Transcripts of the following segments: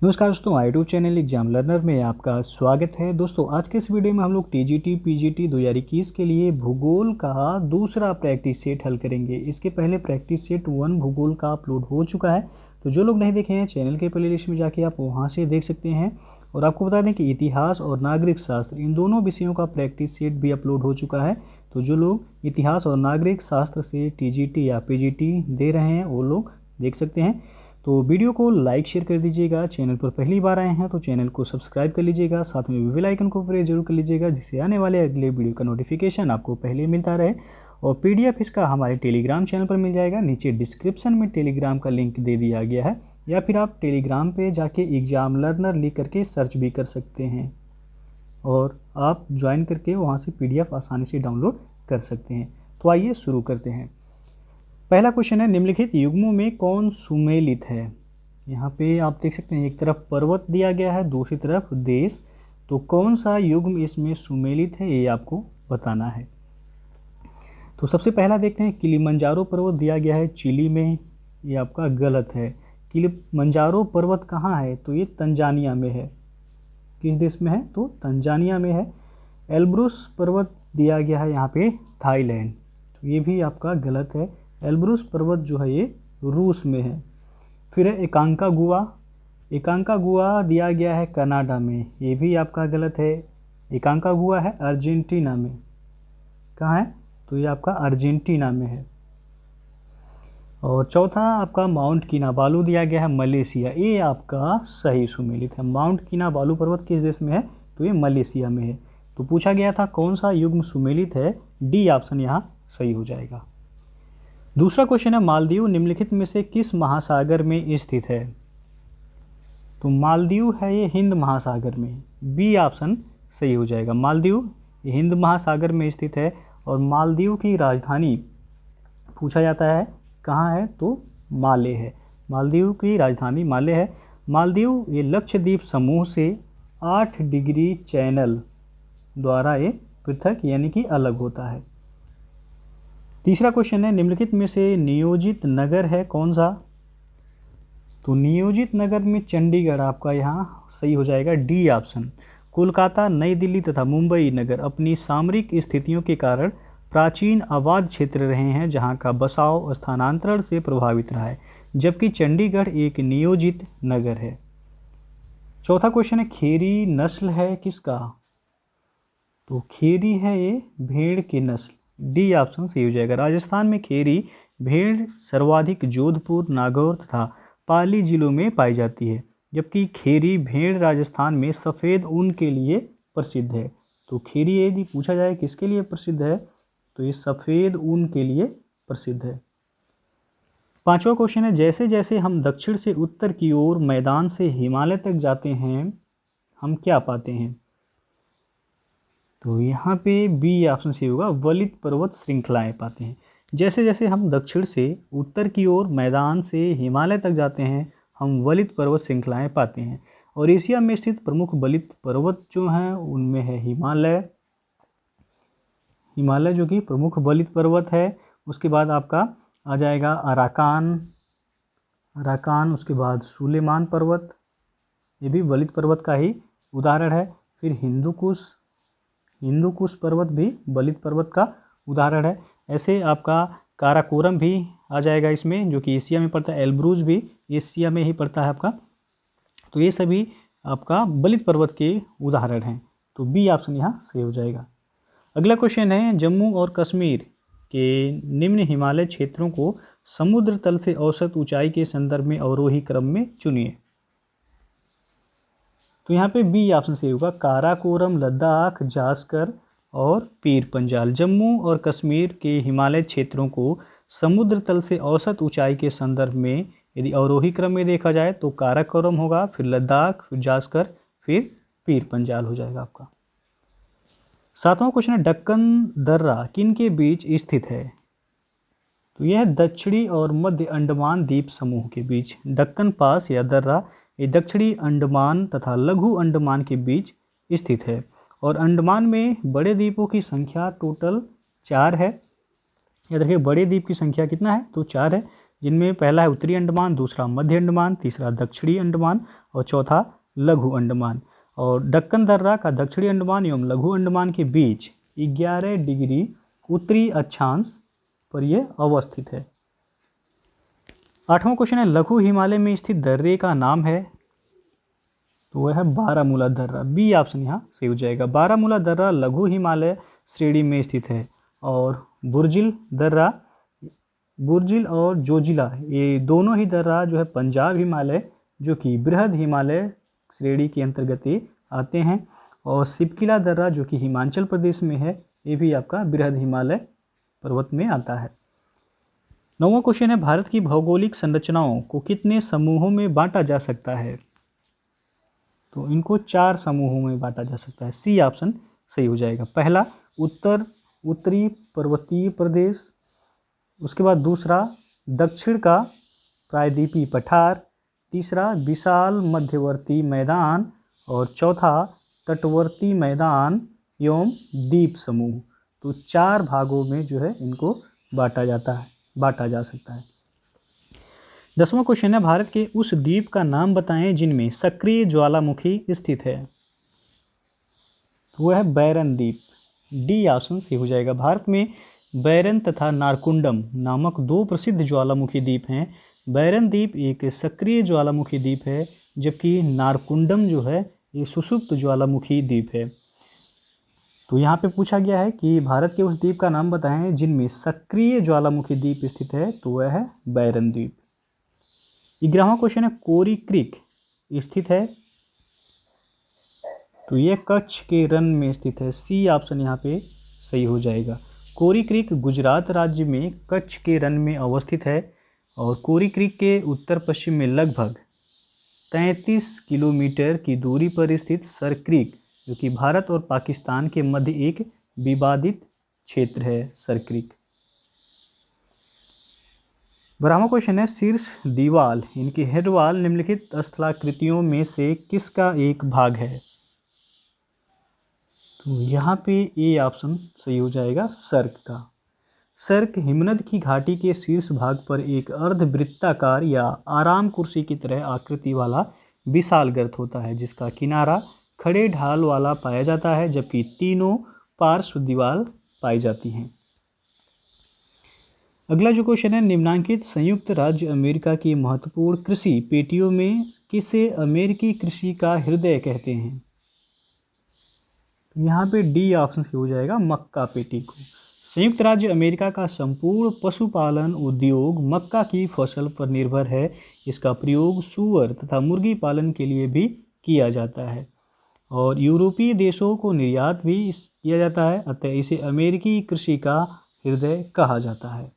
नमस्कार दोस्तों, YouTube channel exam learner में आपका स्वागत है। दोस्तों आज के इस वीडियो में हम लोग टीजीटी पीजीटी 2021 के लिए भूगोल का दूसरा प्रैक्टिस सेट हल करेंगे। इसके पहले प्रैक्टिस सेट 1 भूगोल का अपलोड हो चुका है, तो जो लोग नहीं देखे हैं चैनल के प्लेलिस्ट में जाके आप वहां से देख सकते हैं। और आपको बता दें कि इतिहास और नागरिक शास्त्र इन दोनों विषयों का प्रैक्टिस सेट भी अपलोड हो चुका है। तो जो लोग इतिहास और नागरिक शास्त्र से टीजीटी या पीजीटी दे रहे हैं वो लोग देख सकते हैं। तो वीडियो को लाइक शेयर कर दीजिएगा। चैनल पर पहली बार आए हैं तो चैनल को सब्सक्राइब कर लीजिएगा, साथ में बेल आइकन को प्रेस जरूर कर लीजिएगा, जिससे आने वाले अगले वीडियो का नोटिफिकेशन आपको पहले मिलता रहे। और पीडीएफ इसका हमारे टेलीग्राम चैनल पर मिल जाएगा। नीचे डिस्क्रिप्शन में टेलीग्राम का लिंक दे दिया गया है, या फिर आप टेलीग्राम पे जाके एग्जाम लर्नर लिख करके सर्च भी कर सकते हैं और आप ज्वाइन करके वहाँ से पीडीएफ आसानी से डाउनलोड कर सकते हैं। तो आइए शुरू करते हैं। पहला क्वेश्चन है, निम्नलिखित युग्मों में कौन सुमेलित है। यहाँ पे आप देख सकते हैं एक तरफ पर्वत दिया गया है, दूसरी तरफ देश। तो कौन सा युग्म इसमें सुमेलित है ये आपको बताना है। तो सबसे पहला देखते हैं, किलिमंजारो पर्वत दिया गया है चिली में, ये आपका गलत है। किलिमंजारो पर्वत कहाँ है, तो ये तंजानिया में है। किस देश में है, तो तंजानिया में है। एल्ब्रुस पर्वत दिया गया है यहाँ पे थाईलैंड, तो ये भी आपका गलत है। एल्ब्रुस पर्वत जो है ये रूस में है। फिर है एकांकागुआ, एकांकागुआ दिया गया है कनाडा में, ये भी आपका गलत है। एकांकागुआ है अर्जेंटीना में। कहाँ है, तो ये आपका अर्जेंटीना में है। और चौथा आपका माउंट किनाबालू दिया गया है मलेशिया, ये आपका सही सुमेलित है। माउंट किनाबालू पर्वत किस देश में है, तो ये मलेशिया में है। तो पूछा गया था कौन सा युग्म सुमेलित है, डी ऑप्शन यहाँ सही हो जाएगा। दूसरा क्वेश्चन है, मालदीव निम्नलिखित में से किस महासागर में स्थित है। तो मालदीव है ये हिंद महासागर में, बी ऑप्शन सही हो जाएगा। मालदीव ये हिंद महासागर में स्थित है। और मालदीव की राजधानी पूछा जाता है कहाँ है, तो माले है। मालदीव की राजधानी माले है। मालदीव ये लक्षद्वीप समूह से 8 डिग्री चैनल द्वारा ये पृथक यानी कि अलग होता है। तीसरा क्वेश्चन है, निम्नलिखित में से नियोजित नगर है कौन सा। तो नियोजित नगर में चंडीगढ़ आपका यहाँ सही हो जाएगा, डी ऑप्शन। कोलकाता, नई दिल्ली तथा मुंबई नगर अपनी सामरिक स्थितियों के कारण प्राचीन आबाद क्षेत्र रहे हैं, जहाँ का बसाव स्थानांतरण से प्रभावित रहा है, जबकि चंडीगढ़ एक नियोजित नगर है। चौथा क्वेश्चन है, खेरी नस्ल है किसका। तो खेरी है ये भेड़ की नस्ल, डी ऑप्शन सही हो जाएगा। राजस्थान में खेरी भेड़ सर्वाधिक जोधपुर, नागौर तथा पाली जिलों में पाई जाती है, जबकि खेरी भेड़ राजस्थान में सफ़ेद ऊन के लिए प्रसिद्ध है। तो खेरी यदि पूछा जाए किसके लिए प्रसिद्ध है, तो ये सफ़ेद ऊन के लिए प्रसिद्ध है। पांचवा क्वेश्चन है, जैसे जैसे हम दक्षिण से उत्तर की ओर मैदान से हिमालय तक जाते हैं हम क्या पाते हैं। तो यहाँ पे बी ऑप्शन सही होगा, वलित पर्वत श्रृंखलाएं पाते हैं। जैसे जैसे हम दक्षिण से उत्तर की ओर मैदान से हिमालय तक जाते हैं हम वलित पर्वत श्रृंखलाएं पाते हैं। और एशिया में स्थित प्रमुख वलित पर्वत जो हैं उनमें है हिमालय, हिमालय जो कि प्रमुख वलित पर्वत है। उसके बाद आपका आ जाएगा अराकान, अराकान, उसके बाद सुलेमान पर्वत, ये भी वलित पर्वत का ही उदाहरण है। फिर हिंदुकुश, हिंदुकुश पर्वत भी वलित पर्वत का उदाहरण है। ऐसे आपका काराकोरम भी आ जाएगा इसमें, जो कि एशिया में पड़ता है। एल्ब्रूज भी एशिया में ही पड़ता है आपका। तो ये सभी आपका वलित पर्वत के उदाहरण हैं। तो बी ऑप्शन यहाँ सही हो जाएगा। अगला क्वेश्चन है, जम्मू और कश्मीर के निम्न हिमालय क्षेत्रों को समुद्र तल से औसत ऊंचाई के संदर्भ में अवरोही क्रम में चुनिए। तो यहाँ पे बी ऑप्शन सही होगा, काराकोरम, लद्दाख, जास्कर और पीर पंजाल। जम्मू और कश्मीर के हिमालय क्षेत्रों को समुद्र तल से औसत ऊंचाई के संदर्भ में यदि अवरोही क्रम में देखा जाए तो काराकोरम होगा, फिर लद्दाख, फिर जास्कर, फिर पीर पंजाल हो जाएगा आपका। सातवां क्वेश्चन है, दक्कन दर्रा किन के बीच स्थित है। तो यह दक्षिणी और मध्य अंडमान द्वीप समूह के बीच, दक्कन पास या दर्रा ये दक्षिणी अंडमान तथा लघु अंडमान के बीच स्थित है। और अंडमान में बड़े द्वीपों की संख्या टोटल 4 है। याद रखिए बड़े द्वीप की संख्या कितना है, तो 4 है। जिनमें पहला है उत्तरी अंडमान, दूसरा मध्य अंडमान, तीसरा दक्षिणी अंडमान और चौथा लघु अंडमान। और दक्कन दर्रा का दक्षिणी अंडमान एवं लघु अंडमान के बीच 11 डिग्री उत्तरी अक्षांश पर यह अवस्थित है। 8वां क्वेश्चन है लघु हिमालय में स्थित दर्रे का नाम है, तो वह है बारामूला दर्रा। बी ऑप्शन यहाँ सही हो जाएगा। बारामूला दर्रा लघु हिमालय श्रेणी में स्थित है। और बुर्जिल दर्रा, बुर्जिल और जोजिला ये दोनों ही दर्रा जो है पंजाब हिमालय जो कि बृहद हिमालय श्रेणी के अंतर्गत आते हैं। और सिपकिला दर्रा जो कि हिमाचल प्रदेश में है, ये भी आपका बृहद हिमालय पर्वत में आता है। 9वां क्वेश्चन है भारत की भौगोलिक संरचनाओं को कितने समूहों में बांटा जा सकता है, तो इनको 4 समूहों में बांटा जा सकता है। सी ऑप्शन सही हो जाएगा। पहला उत्तरी पर्वतीय प्रदेश, उसके बाद दूसरा दक्षिण का प्रायद्वीपीय पठार, तीसरा विशाल मध्यवर्ती मैदान और चौथा तटवर्ती मैदान एवं द्वीप समूह। तो 4 भागों में जो है इनको बांटा जा सकता है। 10वां क्वेश्चन है भारत के उस द्वीप का नाम बताएं जिनमें सक्रिय ज्वालामुखी स्थित है, तो वह है बैरन द्वीप। डी ऑप्शन सही हो जाएगा। भारत में बैरन तथा नारकुंडम नामक 2 प्रसिद्ध ज्वालामुखी द्वीप हैं। बैरन द्वीप एक सक्रिय ज्वालामुखी द्वीप है, जबकि नारकुंडम जो है ये सुषुप्त ज्वालामुखी द्वीप है। तो यहाँ पे पूछा गया है कि भारत के उस द्वीप का नाम बताएं जिनमें सक्रिय ज्वालामुखी द्वीप स्थित है, तो वह है बैरन द्वीप। 11वां क्वेश्चन है कोरी क्रीक स्थित है, तो यह कच्छ के रन में स्थित है। सी ऑप्शन यहाँ पे सही हो जाएगा। कोरी क्रीक गुजरात राज्य में कच्छ के रन में अवस्थित है। और कोरी क्रीक के उत्तर पश्चिम में लगभग 33 किलोमीटर की दूरी पर स्थित सर क्रीक जो कि भारत और पाकिस्तान के मध्य एक विवादित क्षेत्र है, सर क्रीक। 12वां क्वेश्चन है शीर्ष दीवाल इनकी हेड वॉल निम्नलिखित स्थलाकृतियों में से किसका एक भाग है, तो यहाँ पे ए ऑप्शन सही हो जाएगा सर्क का। सर्क हिमनद की घाटी के शीर्ष भाग पर एक अर्धवृत्ताकार या आराम कुर्सी की तरह आकृति वाला विशाल गर्त होता है, जिसका किनारा खड़े ढाल वाला पाया जाता है, जबकि तीनों पार्श्व दीवार पाई जाती हैं। अगला जो क्वेश्चन है निम्नांकित संयुक्त राज्य अमेरिका की महत्वपूर्ण कृषि पेटियों में किसे अमेरिकी कृषि का हृदय कहते हैं, यहाँ पे डी ऑप्शन से हो जाएगा मक्का पेटी को। संयुक्त राज्य अमेरिका का संपूर्ण पशुपालन उद्योग मक्का की फसल पर निर्भर है। इसका प्रयोग सूअर तथा मुर्गी पालन के लिए भी किया जाता है और यूरोपीय देशों को निर्यात भी किया जाता है, अतः इसे अमेरिकी कृषि का हृदय कहा जाता है।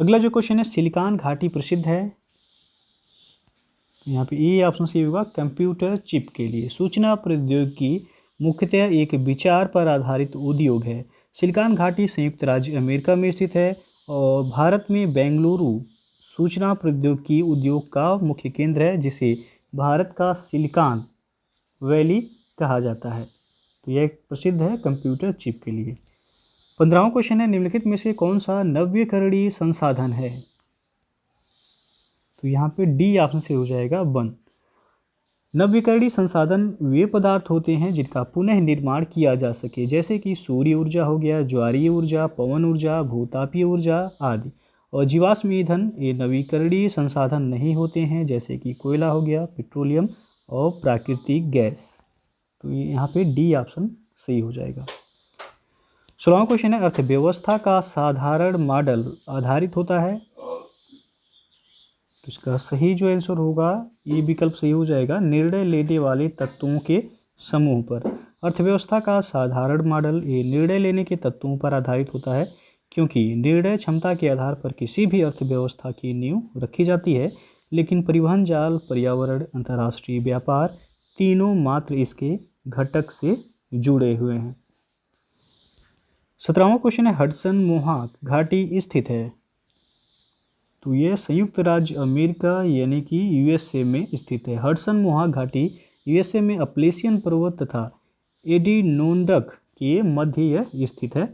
अगला जो क्वेश्चन है सिलिकॉन घाटी प्रसिद्ध है, यहाँ पे ए ऑप्शन सही होगा कंप्यूटर चिप के लिए। सूचना प्रौद्योगिकी मुख्यतः एक विचार पर आधारित उद्योग है। सिलिकॉन घाटी संयुक्त राज्य अमेरिका में स्थित है और भारत में बेंगलुरु सूचना प्रौद्योगिकी उद्योग का मुख्य केंद्र है, जिसे भारत का सिलिकॉन वैली कहा जाता है। तो यह प्रसिद्ध है कंप्यूटर चिप के लिए। 15वां क्वेश्चन है निम्नलिखित में से कौन सा नवीकरणीय संसाधन है, तो यहाँ पे डी ऑप्शन से हो जाएगा वन। नवीकरणीय संसाधन वे पदार्थ होते हैं जिनका पुनः निर्माण किया जा सके, जैसे कि सूर्य ऊर्जा हो गया, ज्वारीय ऊर्जा, पवन ऊर्जा, भूतापीय ऊर्जा आदि। और जीवाश्म ईंधन ये नवीकरणीय संसाधन नहीं होते हैं, जैसे कि कोयला हो गया, पेट्रोलियम और प्राकृतिक गैस। तो यहाँ पे डी ऑप्शन सही हो जाएगा। 16वां क्वेश्चन है अर्थव्यवस्था का साधारण मॉडल आधारित होता है, तो इसका सही जो आंसर होगा ये विकल्प सही हो जाएगा निर्णय लेने वाले तत्वों के समूह पर। अर्थव्यवस्था का साधारण मॉडल ये निर्णय लेने के तत्वों पर आधारित होता है, क्योंकि निर्णय क्षमता के आधार पर किसी भी अर्थव्यवस्था की नींव रखी जाती है, लेकिन परिवहन जाल, पर्यावरण, अंतर्राष्ट्रीय व्यापार तीनों मात्र इसके घटक से जुड़े हुए हैं। 17वां क्वेश्चन है हडसन मोहाक घाटी स्थित है, तो यह संयुक्त राज्य अमेरिका यानी कि यूएसए में स्थित है। हडसन मोहाक घाटी यूएसए में अपलेशियन पर्वत तथा एडिनोडक के मध्य यह स्थित है।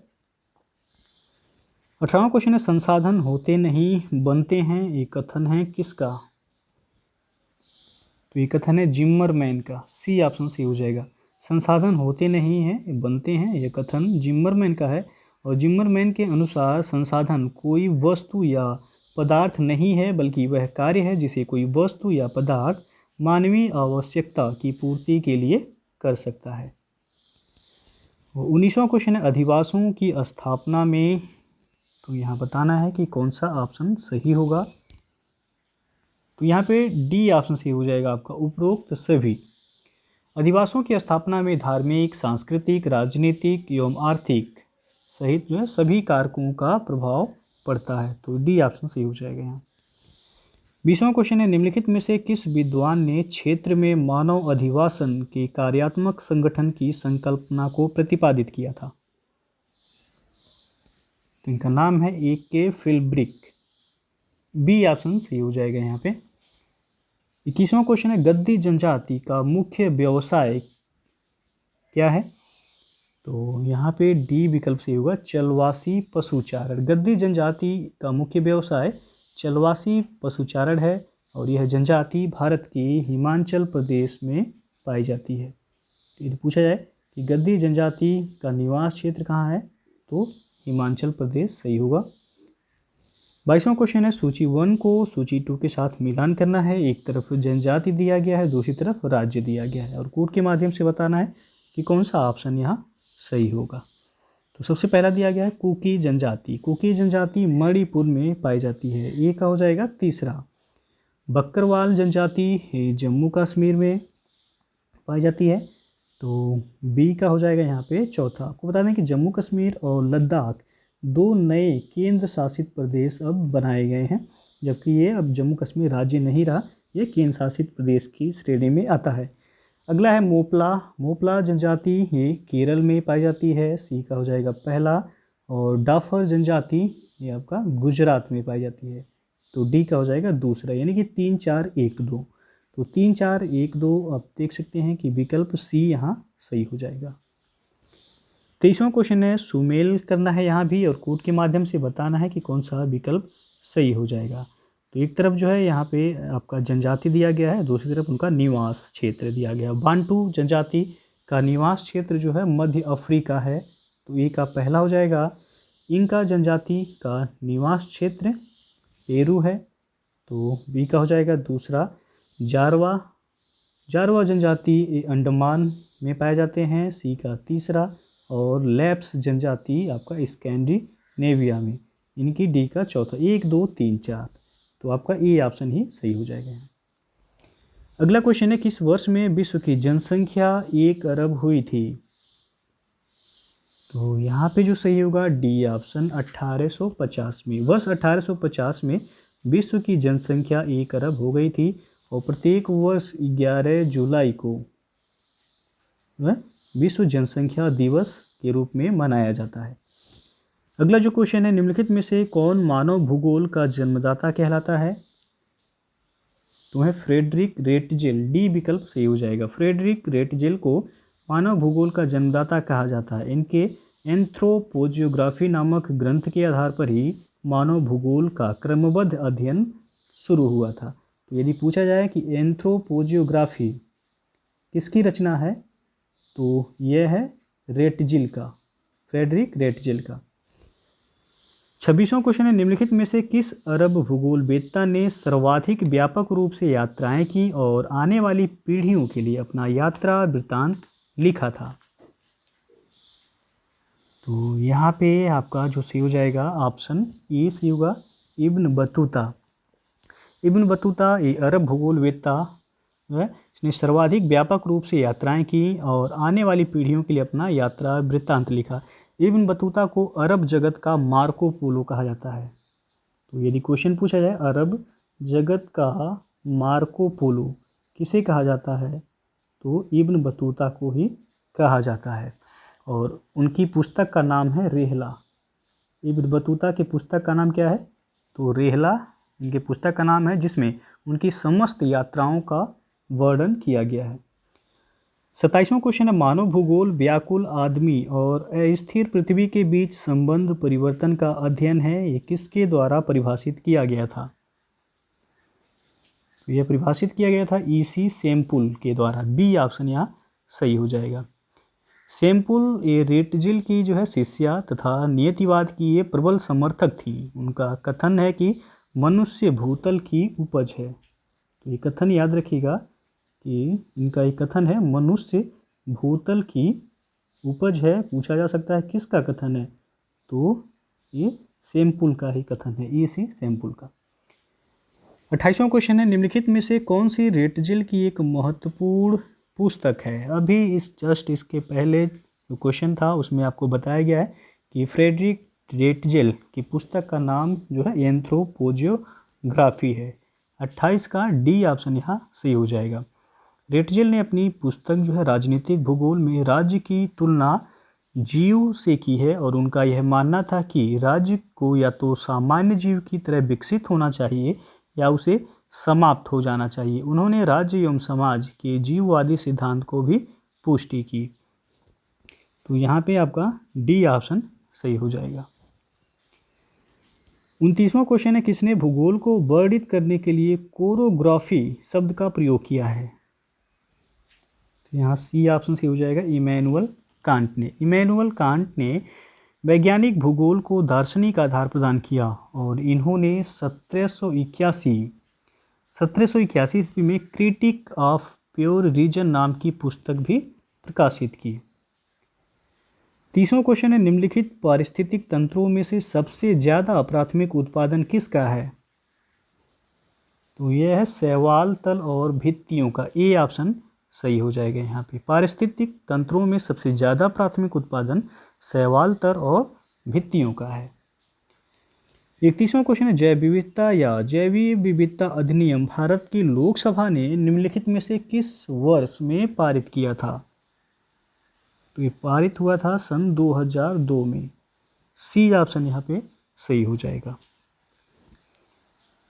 18वां क्वेश्चन है संसाधन होते नहीं बनते हैं, ये कथन है किसका? तो ये कथन है जिम्मरमैन का। सी ऑप्शन सही हो जाएगा। संसाधन होते नहीं हैं बनते हैं, यह कथन जिम्मरमैन का है। और जिम्मरमैन के अनुसार संसाधन कोई वस्तु या पदार्थ नहीं है, बल्कि वह कार्य है जिसे कोई वस्तु या पदार्थ मानवीय आवश्यकता की पूर्ति के लिए कर सकता है। 19वां क्वेश्चन है अधिवासों की स्थापना में, तो यहाँ बताना है कि कौन सा ऑप्शन सही होगा। तो यहाँ पे डी ऑप्शन सही हो जाएगा आपका, उपरोक्त सभी। अधिवासों की स्थापना में धार्मिक, सांस्कृतिक, राजनीतिक एवं आर्थिक सहित जो है सभी कारकों का प्रभाव पड़ता है। तो डी ऑप्शन सही हो जाएगा यहाँ। 20वां क्वेश्चन है निम्नलिखित में से किस विद्वान ने क्षेत्र में मानव अधिवासन के कार्यात्मक संगठन की संकल्पना को प्रतिपादित किया था? तो इनका नाम है A.K. फिल्ब्रिक। बी ऑप्शन सही हो जाएगा यहाँ पे। 21वां क्वेश्चन है गद्दी जनजाति का मुख्य व्यवसाय क्या है? तो यहाँ पे डी विकल्प सही होगा, चलवासी पशुचारण। गद्दी जनजाति का मुख्य व्यवसाय चलवासी पशुचारण है और यह जनजाति भारत के हिमाचल प्रदेश में पाई जाती है। तो यदि पूछा जाए कि गद्दी जनजाति का निवास क्षेत्र कहाँ है, तो हिमाचल प्रदेश सही होगा। 22वां क्वेश्चन है सूची 1 को सूची 2 के साथ मिलान करना है। एक तरफ जनजाति दिया गया है, दूसरी तरफ राज्य दिया गया है और कोड के माध्यम से बताना है कि कौन सा ऑप्शन यहाँ सही होगा। तो सबसे पहला दिया गया है कुकी जनजाति। कुकी जनजाति मणिपुर में पाई जाती है, ये का हो जाएगा तीसरा। बकरवाल जनजाति जम्मू कश्मीर में पाई जाती है, तो बी का हो जाएगा यहाँ पे चौथा। आपको बता दें कि जम्मू कश्मीर और लद्दाख 2 नए केंद्र शासित प्रदेश अब बनाए गए हैं, जबकि ये अब जम्मू कश्मीर राज्य नहीं रहा, ये केंद्र शासित प्रदेश की श्रेणी में आता है। अगला है मोपला। मोपला जनजाति ये केरल में पाई जाती है, सी का हो जाएगा पहला। और डाफर जनजाति ये आपका गुजरात में पाई जाती है, तो डी का हो जाएगा दूसरा, यानी कि 3 4 1 2। तो 3 4 1 2 आप देख सकते हैं कि विकल्प सी यहाँ सही हो जाएगा। 23वां क्वेश्चन है सुमेल करना है यहाँ भी और कोड के माध्यम से बताना है कि कौन सा विकल्प सही हो जाएगा। तो एक तरफ जो है यहाँ पे आपका जनजाति दिया गया है, दूसरी तरफ उनका निवास क्षेत्र दिया गया है। बांटू जनजाति का निवास क्षेत्र जो है मध्य अफ्रीका है, तो ए का पहला हो जाएगा। इंका जनजाति का निवास क्षेत्र पेरू है, तो बी का हो जाएगा दूसरा। जारवा जनजाति अंडमान में पाए जाते हैं, सी का तीसरा। और लैप्स जनजाति आपका स्कैंडिनेविया में, इनकी डी का चौथा। 1 2 3 4, तो आपका ए ऑप्शन ही सही हो जाएगा। अगला क्वेश्चन है किस वर्ष में विश्व की जनसंख्या 1 अरब हुई थी? तो यहाँ पे जो सही होगा डी ऑप्शन 1850 में। वर्ष 1850 में विश्व की जनसंख्या 1 अरब हो गई थी और प्रत्येक वर्ष 11 जुलाई को विश्व जनसंख्या दिवस के रूप में मनाया जाता है। अगला जो क्वेश्चन है निम्नलिखित में से कौन मानव भूगोल का जन्मदाता कहलाता है? तो है फ्रेडरिक रेटजेल। डी विकल्प सही हो जाएगा। फ्रेडरिक रेटजेल को मानव भूगोल का जन्मदाता कहा जाता है। इनके एंथ्रोपोजियोग्राफी नामक ग्रंथ के आधार पर ही मानव भूगोल का क्रमबद्ध अध्ययन शुरू हुआ था। तो यदि पूछा जाए कि एंथ्रोपोजियोग्राफी किसकी रचना है, तो यह है रेटजिल का, फ्रेडरिक रेटजिल का। 26वां क्वेश्चन है निम्नलिखित में से किस अरब भूगोलवेत्ता ने सर्वाधिक व्यापक रूप से यात्राएं की और आने वाली पीढ़ियों के लिए अपना यात्रा वृत्तांत लिखा था? तो यहाँ पे आपका जो सही हो जाएगा ऑप्शन ए सही होगा, इब्न बतूता। इब्न बतूता ये अरब भूगोलवेत्ता है, इसने सर्वाधिक व्यापक रूप से यात्राएं की और आने वाली पीढ़ियों के लिए अपना यात्रा वृत्तांत लिखा। इब्न बतूता को अरब जगत का मार्को पोलो कहा जाता है। तो यदि क्वेश्चन पूछा जाए अरब जगत का मार्को पोलो किसे कहा जाता है, तो इब्न बतूता को ही कहा जाता है और उनकी पुस्तक का नाम है रेहला। इब्न बतूता की पुस्तक का नाम क्या है? तो रेहला इनके पुस्तक का नाम है, जिसमें उनकी समस्त यात्राओं का वर्णन किया गया है। 27वां क्वेश्चन है, मानव भूगोल व्याकुल आदमी और अस्थिर पृथ्वी के बीच संबंध परिवर्तन का अध्ययन है, ये किसके द्वारा परिभाषित किया गया था? तो यह परिभाषित किया गया था ईसी सैम्पुल के द्वारा। बी ऑप्शन यहाँ सही हो जाएगा। सैम्पुल ये रेटजिल की जो है शिष्या तथा नियतिवाद की ये प्रबल समर्थक थी। उनका कथन है कि मनुष्य भूतल की उपज है। तो ये कथन याद रखिएगा कि इनका एक कथन है मनुष्य भूतल की उपज है। पूछा जा सकता है किसका कथन है, तो ये सैम्पुल का ही कथन है, ईसी सैम्पुल का। 28वां क्वेश्चन है, निम्नलिखित में से कौन सी रेटजिल की एक महत्वपूर्ण पुस्तक है? अभी जस्ट इसके पहले जो क्वेश्चन था उसमें आपको बताया गया है कि फ्रेडरिक रेटजिल की पुस्तक का नाम जो है एंथ्रोपोजियोग्राफी है। 28 का डी ऑप्शन यहाँ सही हो जाएगा। रेटजिल ने अपनी पुस्तक जो है राजनीतिक भूगोल में राज्य की तुलना जीव से की है और उनका यह मानना था कि राज्य को या तो सामान्य जीव की तरह विकसित होना चाहिए या उसे समाप्त हो जाना चाहिए। उन्होंने राज्य एवं समाज के जीववादी सिद्धांत को भी पुष्टि की। तो यहाँ पे आपका डी ऑप्शन सही हो जाएगा। 29वां क्वेश्चन है, किसने भूगोल को वर्णित करने के लिए कोरोग्राफी शब्द का प्रयोग किया है? तो यहाँ सी ऑप्शन सही हो जाएगा, इमैनुअल कांट ने। इमैनुअल कांट ने वैज्ञानिक भूगोल को दार्शनिक आधार प्रदान किया और इन्होंने 1781 ईस्वी में क्रिटिक ऑफ प्योर रीजन नाम की पुस्तक भी प्रकाशित की। 30वां क्वेश्चन है, निम्नलिखित पारिस्थितिक तंत्रों में से सबसे ज़्यादा प्राथमिक उत्पादन किसका है? तो यह है शैवाल तल और भित्तियों का। ए ऑप्शन सही हो जाएगा। यहाँ पे पारिस्थितिक तंत्रों में सबसे ज़्यादा प्राथमिक उत्पादन शैवाल तल और भित्तियों का है। 31वां क्वेश्चन है, जैव विविधता या जैवीय विविधता अधिनियम भारत की लोकसभा ने निम्नलिखित में से किस वर्ष में पारित किया था? तो ये पारित हुआ था सन 2002 में। सी ऑप्शन यहाँ पे सही हो जाएगा।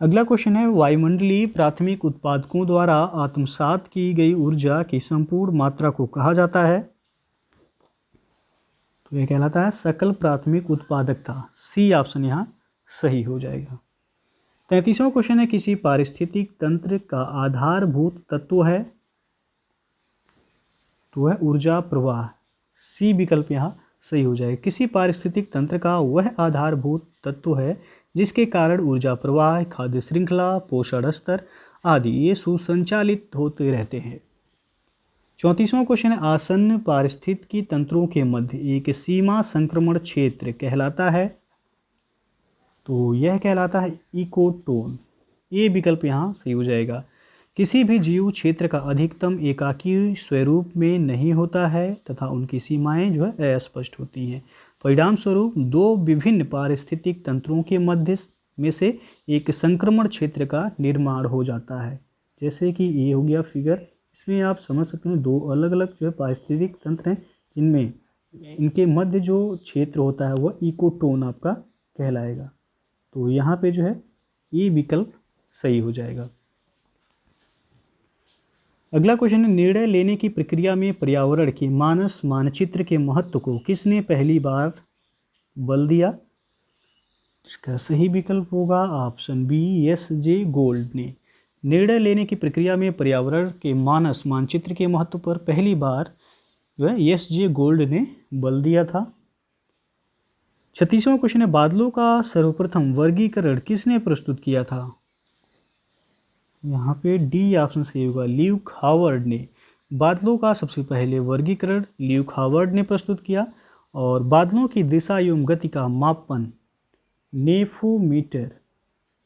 अगला क्वेश्चन है, वायुमंडलीय प्राथमिक उत्पादकों द्वारा आत्मसात की गई ऊर्जा की संपूर्ण मात्रा को कहा जाता है? तो यह कहलाता है सकल प्राथमिक उत्पादकता। सी ऑप्शन यहाँ सही हो जाएगा। 33वां क्वेश्चन है, किसी पारिस्थितिक तंत्र का आधारभूत तत्व है? तो है ऊर्जा प्रवाह। सी विकल्प यहाँ सही हो जाएगा। किसी पारिस्थितिक तंत्र का वह आधारभूत तत्व है जिसके कारण ऊर्जा प्रवाह, खाद्य श्रृंखला, पोषण स्तर आदि ये सुसंचालित होते रहते हैं। 34वां क्वेश्चन है, आसन्न पारिस्थितिकी तंत्रों के मध्य एक सीमा संक्रमण क्षेत्र कहलाता है? तो यह कहलाता है इकोटोन। ये विकल्प यहाँ सही हो जाएगा। किसी भी जीव क्षेत्र का अधिकतम एकाकी स्वरूप में नहीं होता है तथा उनकी सीमाएं जो है अस्पष्ट होती हैं। परिणाम स्वरूप दो विभिन्न पारिस्थितिक तंत्रों के मध्य में से एक संक्रमण क्षेत्र का निर्माण हो जाता है। जैसे कि ये हो गया फिगर, इसमें आप समझ सकते हैं दो अलग अलग जो है पारिस्थितिक तंत्र हैं जिनमें इनके मध्य जो क्षेत्र होता है वह इकोटोन आपका कहलाएगा। तो यहाँ पे जो है ये विकल्प सही हो जाएगा। अगला क्वेश्चन है, निर्णय लेने की प्रक्रिया में पर्यावरण के मानस मानचित्र के महत्व को किसने पहली बार बल दिया? इसका सही विकल्प होगा ऑप्शन बी, एस.जे. गोल्ड ने। निर्णय लेने की प्रक्रिया में पर्यावरण के मानस मानचित्र के महत्व पर पहली बार जो है एस.जे. गोल्ड ने बल दिया था। 36वां क्वेश्चन है, बादलों का सर्वप्रथम वर्गीकरण किसने प्रस्तुत किया था? यहाँ पे डी ऑप्शन सही होगा, ल्यूक हावर्ड ने। बादलों का सबसे पहले वर्गीकरण ल्यूक हावर्ड ने प्रस्तुत किया और बादलों की दिशा एवं गति का मापन नेफोमीटर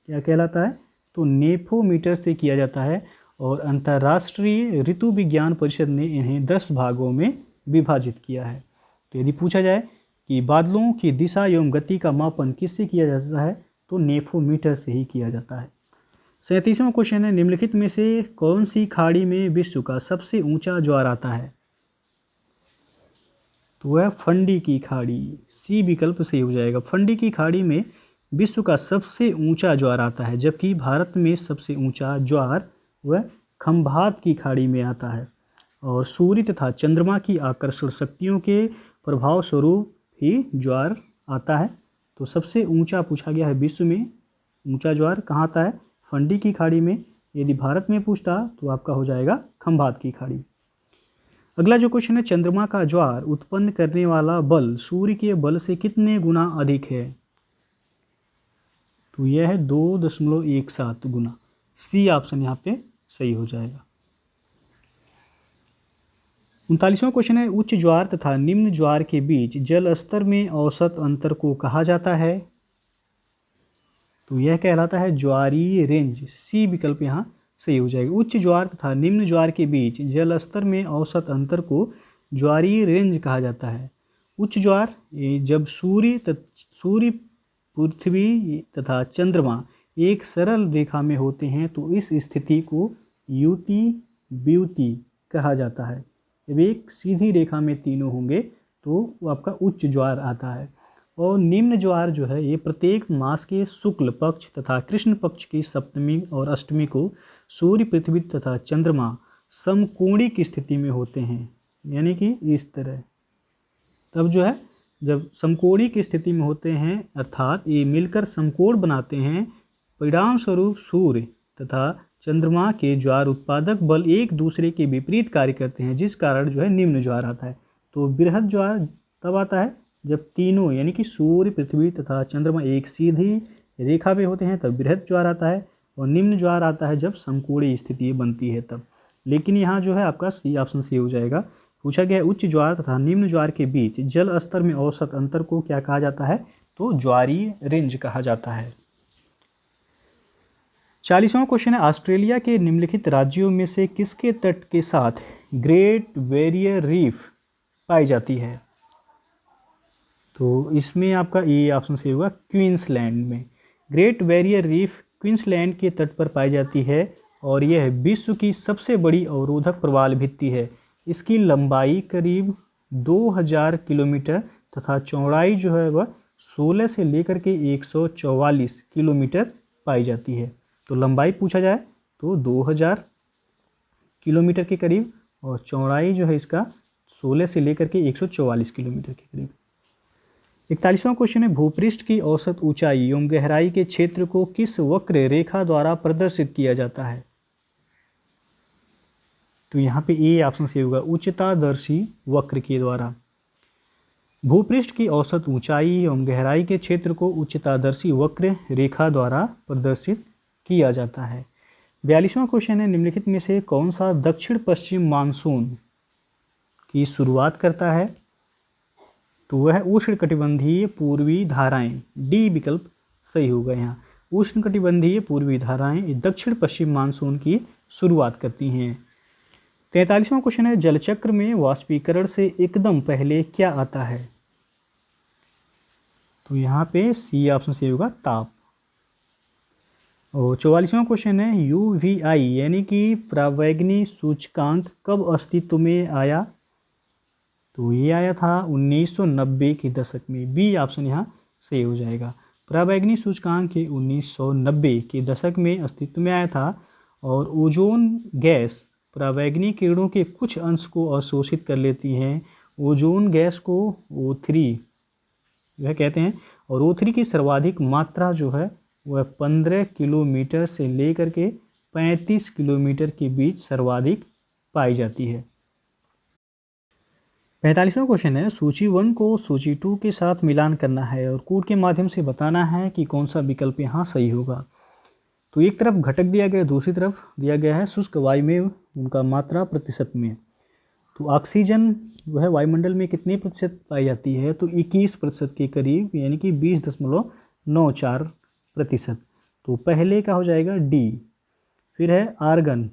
क्या कहलाता है? तो नेफोमीटर से किया जाता है और अंतर्राष्ट्रीय ऋतु विज्ञान परिषद ने इन्हें 10 भागों में विभाजित किया है। तो यदि पूछा जाए कि बादलों की दिशा एवं गति का मापन किससे किया जाता है, तो नेफोमीटर से ही किया जाता है। 37वां क्वेश्चन है, निम्नलिखित में से कौन सी खाड़ी में विश्व का सबसे ऊंचा ज्वार आता है? तो वह फंडी की खाड़ी। सी विकल्प सही हो जाएगा। फंडी की खाड़ी में विश्व का सबसे ऊंचा ज्वार आता है, जबकि भारत में सबसे ऊंचा ज्वार वह खंभात की खाड़ी में आता है। और सूर्य तथा चंद्रमा की आकर्षण शक्तियों के प्रभाव स्वरूप ही ज्वार आता है। तो सबसे ऊंचा पूछा गया है विश्व में ऊंचा ज्वार कहाँ आता है? फंडी की खाड़ी में। यदि भारत में पूछता तो आपका हो जाएगा खंभात की खाड़ी। अगला जो क्वेश्चन है, चंद्रमा का ज्वार उत्पन्न करने वाला बल सूर्य के बल से कितने गुना अधिक है? तो यह है 2.17 गुना। सी ऑप्शन यहाँ पे सही हो जाएगा। 39वां क्वेश्चन है, उच्च ज्वार तथा निम्न ज्वार के बीच जल स्तर में औसत अंतर को कहा जाता है? तो यह कहलाता है ज्वारीय रेंज। सी विकल्प यहाँ सही हो जाएगा। उच्च ज्वार तथा निम्न ज्वार के बीच जल स्तर में औसत अंतर को ज्वारीय रेंज कहा जाता है। उच्च ज्वार जब सूर्य पृथ्वी तथा चंद्रमा एक सरल रेखा में होते हैं तो इस स्थिति को युति व्युति कहा जाता है। जब एक सीधी रेखा में तीनों होंगे तो वो आपका उच्च ज्वार आता है। और निम्न ज्वार जो है ये प्रत्येक मास के शुक्ल पक्ष तथा कृष्ण पक्ष की सप्तमी और अष्टमी को सूर्य पृथ्वी तथा चंद्रमा समकोणी की स्थिति में होते हैं, यानी कि इस तरह। तब जो है जब समकोणी की स्थिति में होते हैं अर्थात ये मिलकर समकोण बनाते हैं, परिणाम स्वरूप सूर्य तथा चंद्रमा के ज्वार उत्पादक बल एक दूसरे के विपरीत कार्य करते हैं, जिस कारण जो है निम्न ज्वार आता है। तो बृहद ज्वार तब आता है जब तीनों यानी कि सूर्य पृथ्वी तथा चंद्रमा एक सीधी रेखा में होते हैं, तब बृहद ज्वार आता है। और निम्न ज्वार आता है जब समकोणीय स्थिति बनती है तब। लेकिन यहाँ जो है आपका सी ऑप्शन सी हो जाएगा। पूछा गया है उच्च ज्वार तथा निम्न ज्वार के बीच जल स्तर में औसत अंतर को क्या कहा जाता है? तो ज्वारीय रेंज कहा जाता है। 40वां क्वेश्चन है, ऑस्ट्रेलिया के निम्नलिखित राज्यों में से किसके तट के साथ ग्रेट बैरियर रीफ पाई जाती है? तो इसमें आपका ए ऑप्शन सही होगा, क्वींसलैंड में। ग्रेट बैरियर रीफ क्वींसलैंड के तट पर पाई जाती है और यह विश्व की सबसे बड़ी अवरोधक प्रवाल भित्ति है। इसकी लंबाई करीब 2000 किलोमीटर तथा चौड़ाई जो है वह 16 से लेकर के 144 किलोमीटर पाई जाती है। तो लंबाई पूछा जाए तो 2000 किलोमीटर के करीब और चौड़ाई जो है इसका 16 से लेकर के 144 किलोमीटर के करीब। 41वां क्वेश्चन है, भूपृष्ठ की औसत ऊंचाई एवं गहराई के क्षेत्र को किस वक्र रेखा द्वारा प्रदर्शित किया जाता है? तो यहाँ पे ए ऑप्शन सही होगा, उच्चतादर्शी वक्र के द्वारा। भूपृष्ठ की औसत ऊंचाई एवं गहराई के क्षेत्र को उच्चतादर्शी वक्र रेखा द्वारा प्रदर्शित किया जाता है। 42वां क्वेश्चन है, निम्नलिखित में से कौन सा दक्षिण पश्चिम मानसून की शुरुआत करता है? तो वह उष्णकटिबंधीय पूर्वी धाराएं। डी विकल्प सही होगा यहाँ। उष्णकटिबंधीय पूर्वी धाराएं दक्षिण पश्चिम मानसून की शुरुआत करती हैं। 43वां क्वेश्चन है, जलचक्र में वाष्पीकरण से एकदम पहले क्या आता है? तो यहाँ पे सी ऑप्शन सही होगा, ताप। और 44वां क्वेश्चन है, UVI यानी कि परावैगनी सूचकांक कब अस्तित्व में आया? तो ये आया था 1990 के दशक में। बी ऑप्शन यहाँ सही हो जाएगा। परावैगनी सूचकांक के 1990 के दशक में अस्तित्व में आया था और ओजोन गैस परावैगनी किरणों के कुछ अंश को अवशोषित कर लेती हैं। ओजोन गैस को O3 जो है कहते हैं और O3 की सर्वाधिक मात्रा जो है वह 15 किलोमीटर से लेकर के 35 किलोमीटर के बीच सर्वाधिक पाई जाती है। 45वां क्वेश्चन है, सूची 1 को सूची 2 के साथ मिलान करना है और कोड के माध्यम से बताना है कि कौन सा विकल्प यहाँ सही होगा। तो एक तरफ घटक दिया गया, दूसरी तरफ दिया गया है शुष्क वायु में उनका मात्रा प्रतिशत में। तो ऑक्सीजन जो है वायुमंडल में कितने प्रतिशत पाई जाती है? तो 21% के करीब, यानी कि 20.94%। तो पहले का हो जाएगा डी। फिर है आर्गन।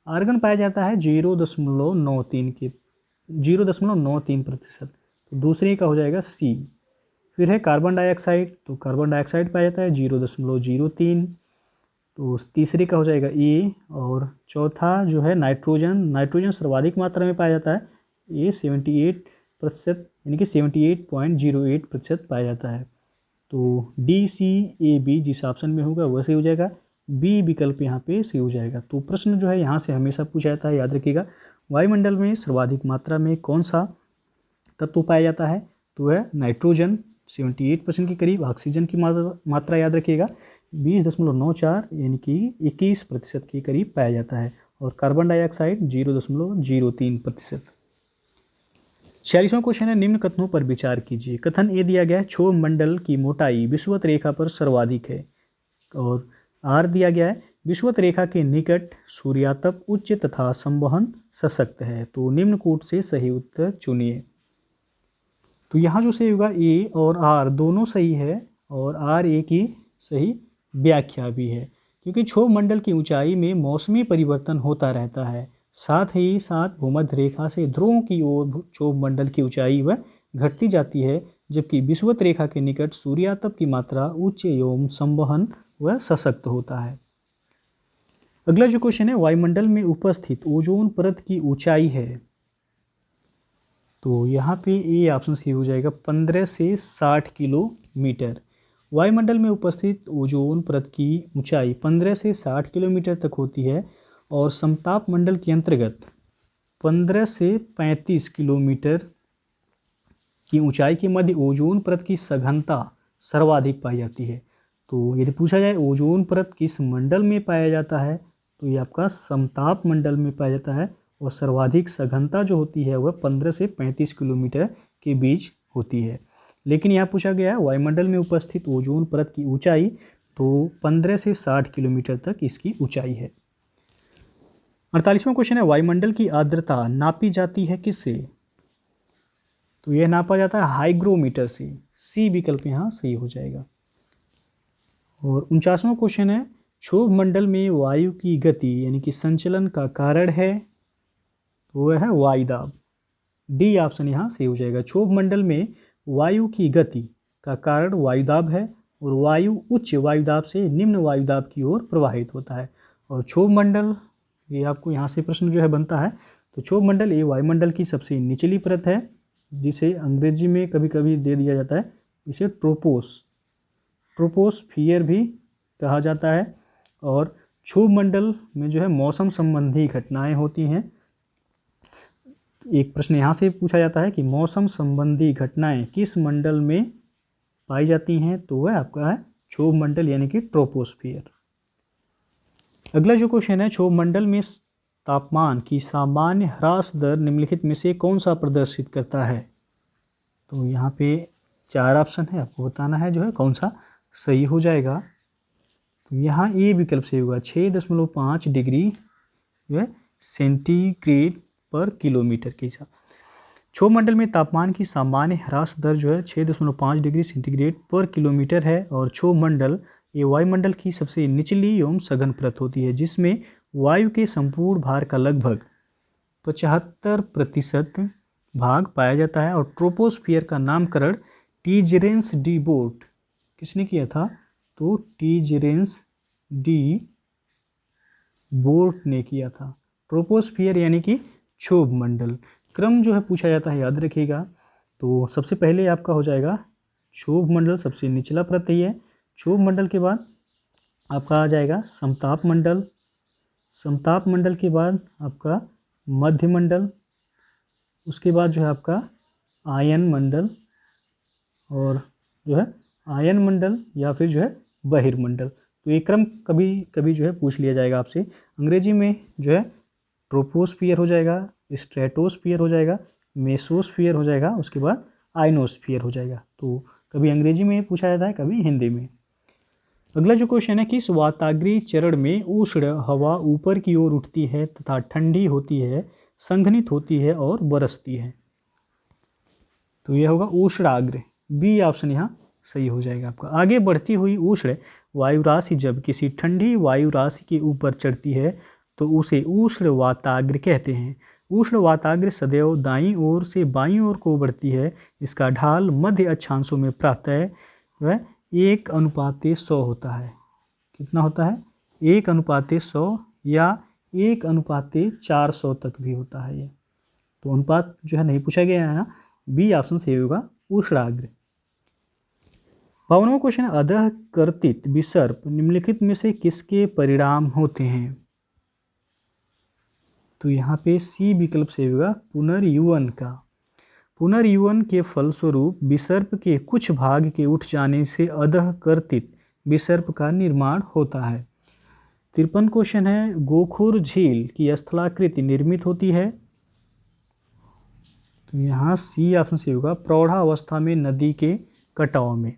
आर्गन पाया जाता है 0.93%। तो दूसरे का हो जाएगा सी। फिर है कार्बन डाइऑक्साइड। तो कार्बन डाइऑक्साइड पाया जाता है 0.03। तो तीसरे का हो जाएगा ए। और चौथा जो है नाइट्रोजन। नाइट्रोजन सर्वाधिक मात्रा में पाया जाता है, ये 78%, यानी कि 78.08% पाया जाता है। तो डी सी ए बी जिस ऑप्शन में होगा वैसे हो जाएगा। बी विकल्प यहाँ पे सही हो जाएगा। तो प्रश्न जो है यहाँ से हमेशा पूछा जाता है, याद रखिएगा। वायुमंडल में सर्वाधिक मात्रा में कौन सा तत्व पाया जाता है? तो है नाइट्रोजन 78% के करीब। ऑक्सीजन की मात्रा याद रखिएगा 20.94 यानी कि 21% के करीब पाया जाता है। और कार्बन डाइऑक्साइड 0.03%। 46वां क्वेश्चन है, निम्न कथनों पर विचार कीजिए। कथन ए दिया गया है, क्षोभ मंडल की मोटाई विषुवत रेखा पर सर्वाधिक है। और आर दिया गया है, विषुवत रेखा के निकट सूर्यातप उच्च तथा संवहन सशक्त है। तो निम्न कूट से सही उत्तर चुनिए। तो यहाँ जो सही होगा ए और आर दोनों सही है, और आर ए की सही व्याख्या भी है, क्योंकि क्षोभ मंडल की ऊंचाई में मौसमी परिवर्तन होता रहता है। साथ ही साथ भूमध्य रेखा से ध्रुवों की ओर क्षोभ मंडल की ऊंचाई वह घटती जाती है, जबकि विषुवत रेखा के निकट सूर्यातप की मात्रा उच्च एवं संवहन वह सशक्त होता है। अगला जो क्वेश्चन है, वायुमंडल में उपस्थित ओजोन परत की ऊंचाई है। तो यहाँ पे ए ऑप्शन सही हो जाएगा, 15 से 60 किलोमीटर। वायुमंडल में उपस्थित ओजोन परत की ऊंचाई 15 से 60 किलोमीटर तक होती है, और समताप मंडल के अंतर्गत 15 से 35 किलोमीटर की ऊंचाई के मध्य ओजोन परत की सघनता सर्वाधिक पाई जाती है। तो यदि पूछा जाए ओजोन परत किस मंडल में पाया जाता है, तो ये आपका समताप मंडल में पाया जाता है, और सर्वाधिक सघनता जो होती है वह 15 से 35 किलोमीटर के बीच होती है। लेकिन यहाँ पूछा गया है वायुमंडल में उपस्थित ओजोन परत की ऊंचाई, तो 15 से 60 किलोमीटर तक इसकी ऊंचाई है। 48वां क्वेश्चन है, वायुमंडल की आर्द्रता नापी जाती है किससे? तो यह नापा जाता है हाइग्रोमीटर से। सी विकल्प यहाँ सही हो जाएगा। और 49वां क्वेश्चन है, क्षोभ मंडल में वायु की गति यानी कि संचलन का कारण है, तो वह है वायुदाब। डी ऑप्शन यहाँ सही हो जाएगा। क्षोभ मंडल में वायु की गति का कारण वायुदाब है, और वायु उच्च वायुदाब से निम्न वायुदाब की ओर प्रवाहित होता है। और क्षोभ मंडल, ये आपको यहाँ से प्रश्न जो है बनता है। तो क्षोभ मंडल ये वायुमंडल की सबसे निचली परत है, जिसे अंग्रेजी में कभी कभी दे दिया जाता है इसे ट्रोपोस्फियर भी कहा जाता है। और क्षोभ मंडल में जो है मौसम संबंधी घटनाएं होती हैं। एक प्रश्न यहाँ से पूछा जाता है कि मौसम संबंधी घटनाएं किस मंडल में पाई जाती हैं, तो वह आपका है क्षोभ मंडल यानी कि ट्रोपोस्फियर। अगला जो क्वेश्चन है, क्षोभ मंडल में तापमान की सामान्य ह्रास दर निम्नलिखित में से कौन सा प्रदर्शित करता है? तो यहाँ पे 4 ऑप्शन है, आपको बताना है जो है कौन सा सही हो जाएगा। तो यहाँ ए विकल्प सही होगा, 6.5 डिग्री जो है सेंटीग्रेड पर किलोमीटर के हिसाब। क्षोभ मंडल में तापमान की सामान्य ह्रास दर जो है 6.5 डिग्री सेंटीग्रेड पर किलोमीटर है। और क्षोभ मंडल ये वायुमंडल की सबसे निचली एवं सघन परत होती है, जिसमें वायु के संपूर्ण भार का लगभग 75% भाग पाया जाता है। और ट्रोपोस्फियर का नामकरण टीजेरेंस डी बोर्ट किसने किया था? तो टीजेरेंस डी बोर्ट ने किया था। ट्रोपोस्फियर यानी कि क्षोभ मंडल। क्रम जो है पूछा जाता है, याद रखिएगा। तो सबसे पहले आपका हो जाएगा क्षोभ मंडल, सबसे निचला परत है। क्षोभ मंडल के बाद आपका आ जाएगा समताप मंडल। समताप मंडल के बाद आपका मध्य मंडल, उसके बाद जो है आपका आयन मंडल, और जो है आयन मंडल या फिर जो है बहिर्मंडल। तो ये क्रम कभी कभी जो है पूछ लिया जाएगा आपसे। अंग्रेजी में जो है ट्रोपोस्फियर हो जाएगा, स्ट्रेटोस्फियर हो जाएगा, मेसोस्फियर हो जाएगा, उसके बाद आयनोस्फियर हो जाएगा। तो कभी अंग्रेजी में पूछा जाता है, कभी हिंदी में। अगला जो क्वेश्चन है, किस वाताग्रीय चरण में उष्ण हवा ऊपर की ओर उठती है तथा ठंडी होती है, संघनित होती है और बरसती है? तो यह होगा उष्णाग्र। बी ऑप्शन यहाँ सही हो जाएगा आपका। आगे बढ़ती हुई उष्ण वायु राशि जब किसी ठंडी वायु राशि के ऊपर चढ़ती है तो उसे उष्ण वाताग्र कहते हैं। उष्ण वाताग्र सदैव दाईं ओर से बाईं ओर को बढ़ती है। इसका ढाल मध्य अक्षांशों में प्रायः वह 1:100 होता है। कितना होता है? 1:100 या 1:400 तक भी होता है ये। तो अनुपात जो है नहीं पूछा गया है यहाँ। बी ऑप्शन सही होगा उष्णाग्र। 52वां क्वेश्चन, अधः कर्तित विसर्प निम्नलिखित में से किसके परिणाम होते हैं? तो यहाँ पे सी विकल्प से होगा पुनर्युवन का। पुनर्युवन के फलस्वरूप विसर्प के कुछ भाग के उठ जाने से अधः कर्तित विसर्प का निर्माण होता है। 53 क्वेश्चन है, गोखुर झील की स्थलाकृति निर्मित होती है? तो यहाँ सी ऑप्शन से होगा प्रौढ़ावस्था में नदी के कटाव में।